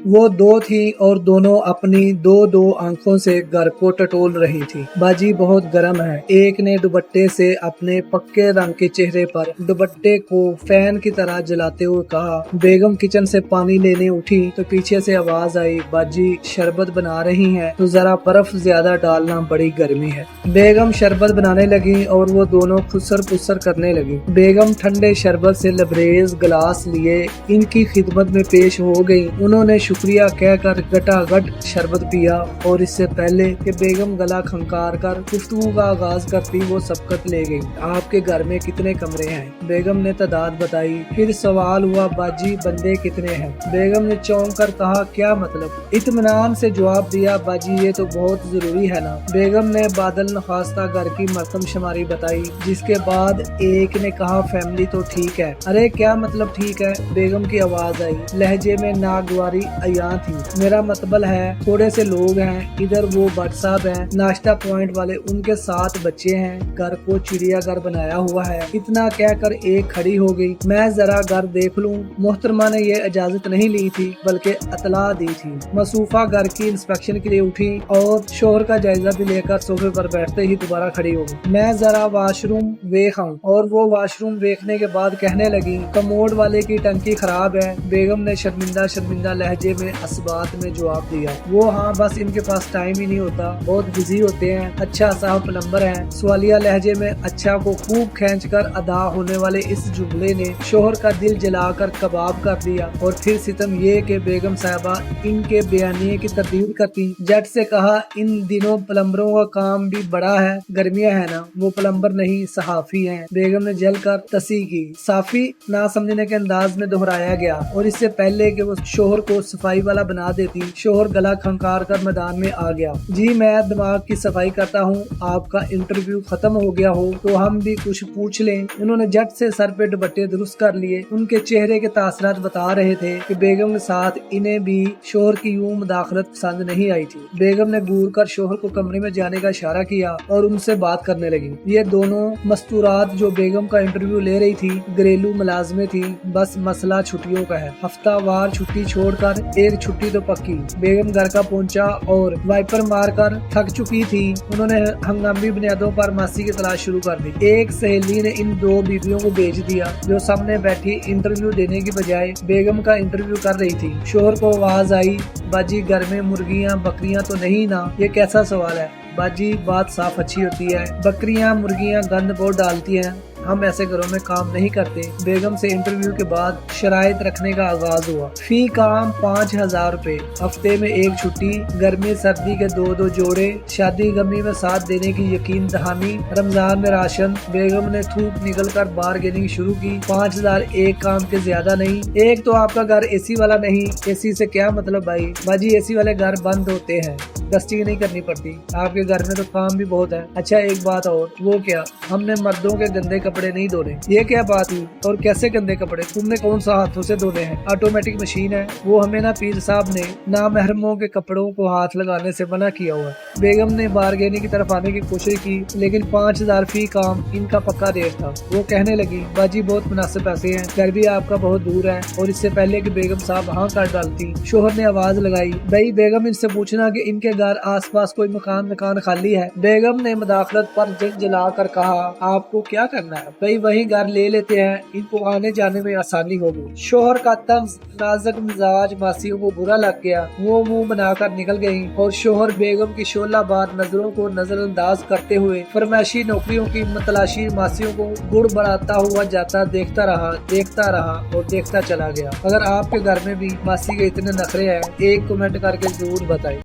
वो दो थी और दोनों अपनी दो दो आंखों से घर को टटोल रही थी। बाजी बहुत गर्म है। एक ने दुपट्टे से अपने पक्के रंग के चेहरे पर दुपट्टे को फैन की तरह जलाते हुए कहा। बेगम किचन से पानी लेने उठी तो पीछे से आवाज आई, बाजी शरबत बना रही हैं तो जरा बर्फ ज्यादा डालना, बड़ी गर्मी है। बेगम शरबत बनाने लगी और वो दोनों खुसर पुसर करने लगी। बेगम ठंडे शरबत से लबरेज गिलास लिए इनकी खिदमत में पेश हो गई। उन्होंने शुक्रिया कहकर गटागट शरबत पिया और इससे पहले कि बेगम गला खंकार कर गुफ्तगू का आगाज करती वो सबकत ले गई। आपके घर में कितने कमरे हैं? बेगम ने तादाद बताई। फिर सवाल हुआ, बाजी बंदे कितने हैं? बेगम ने चौंक कर कहा, क्या मतलब? इत्मीनान से जवाब दिया, बाजी ये तो बहुत जरूरी है ना। बेगम ने बादल नखास्ता घर की मरतम शुमारी बताई, जिसके बाद एक ने कहा, फैमिली तो ठीक है। अरे क्या मतलब ठीक है? बेगम की आवाज आई। लहजे में नागवारी अयां थी। मेरा मतलब है थोड़े से लोग हैं। इधर वो भट्ट साहब हैं, नाश्ता पॉइंट वाले, उनके 7 बच्चे हैं। घर को चिड़ियाघर बनाया हुआ है। इतना कहकर एक खड़ी हो गई। मैं जरा घर देख लूं। मोहतरमा ने ये इजाजत नहीं ली थी बल्कि अतला दी थी। मसूफा घर की इंस्पेक्शन के लिए उठी और शोहर का जायजा भी लेकर सोफे पर बैठते ही दोबारा खड़ी हो गई। मैं जरा वाशरूम देख आऊं। और वो वाशरूम देखने के बाद कहने लगी, कमोड वाले की टंकी खराब है। बेगम ने शर्मिंदा शर्मिंदा लहजे में असबात में जवाब दिया, वो हाँ बस इनके पास टाइम ही नहीं होता, बहुत बिजी होते हैं। अच्छा साहब प्लम्बर हैं। सवालिया लहजे में अच्छा को खूब खींच कर अदा होने वाले इस जुमले ने शोहर का दिल जलाकर कबाब कर दिया। और फिर सितम ये कि बेगम साहबा इनके बयानिए की तरदीद करती। जट से कहा, इन दिनों प्लम्बरों का काम भी बड़ा है, गर्मियां है ना। वो प्लम्बर नहीं सहाफी हैं। बेगम ने जलकर तसी की। साफी ना समझने के अंदाज में दोहराया गया और इससे पहले कि वो शोहर को सफाई वाला बना देती, शोहर गला खंकार कर मैदान में आ गया। जी मैं दिमाग की सफाई करता हूँ। आपका इंटरव्यू खत्म हो गया हो तो हम भी कुछ पूछ लें। उन्होंने झट से सर पे दुपट्टे दुरुस्त कर लिए। उनके चेहरे के तासरात बता रहे थे कि बेगम के साथ इन्हें भी शोहर की यूं मुदाखलत पसंद नहीं आई थी। बेगम ने घूर कर शोहर को कमरे में जाने का इशारा किया और उनसे बात करने लगी। ये दोनों मस्तूरात जो बेगम का इंटरव्यू ले रही थी घरेलू मुलाजमे थी। बस मसला छुट्टियों का है। हफ्तावार छुट्टी छोड़कर एक छुट्टी तो पक्की। बेगम घर का पहुंचा और वाइपर मारकर थक चुकी थी। उन्होंने हंगामी बुनियादों पर मासी की तलाश शुरू कर दी। एक सहेली ने इन दो बीवियों को भेज दिया जो सामने बैठी इंटरव्यू देने की बजाय बेगम का इंटरव्यू कर रही थी। शोहर को आवाज आई, बाजी घर में मुर्गियां बकरियां तो नहीं ना? ये कैसा सवाल है? बाजी बात साफ अच्छी होती है। बकरियां मुर्गियां गंद बहुत डालती हैं, हम ऐसे घरों में काम नहीं करते। बेगम से इंटरव्यू के बाद शराइत रखने का आगाज हुआ। फी काम 5000 रुपए, हफ्ते में एक छुट्टी, गर्मी सर्दी के 2-2 जोड़े, शादी गमी में साथ देने की यकीन दहानी, रमजान में राशन। बेगम ने थूक निकल कर बारगेनिंग शुरू की। 5000 एक काम के ज्यादा नहीं। एक तो आपका घर एसी वाला नहीं। एसी से क्या मतलब भाई? बाजी एसी वाले घर बंद होते हैं, डस्टिंग नहीं करनी पड़ती। आपके घर में तो काम भी बहुत है। अच्छा एक बात और, वो क्या? हमने मर्दों के गंदे कपड़े नहीं धोने। ये क्या बात हुई? और कैसे गंदे कपड़े? तुमने कौन सा हाथों से धोने हैं? ऑटोमेटिक मशीन है वो। हमें ना पीर साहब ने नामहरमों के कपड़ों को हाथ लगाने से मना किया हुआ। बेगम ने बारगेनिंग की तरफ आने की कोशिश की लेकिन 5000 फी काम इनका पक्का रेट था। वो कहने लगी, बाजी बहुत मुनासिब पैसे हैं, घर भी आपका बहुत दूर है। और इससे पहले कि बेगम साहब हाँ कर डालती, शोहर ने आवाज लगाई, भाई बेगम इनसे पूछना कि इनके घर आसपास कोई मकान खाली है। बेगम ने मुदाखलत पर जग जला कर कहा, आपको क्या करना है भाई, वही घर ले लेते हैं, इनको आने जाने में आसानी होगी। शोहर का तंज नाजुक मिजाज मासियों को बुरा लग गया। वो मुंह बनाकर निकल गयी और शोहर बेगम की शोला बार नजरों को नजरअंदाज करते हुए फरमाइशी नौकरियों की मतलाशी मासियों को गुड़ बढ़ाता हुआ जाता देखता रहा और देखता चला गया। अगर आपके घर में भी मासी के इतने नखरे हैं, एक कमेंट करके जरूर बताएं।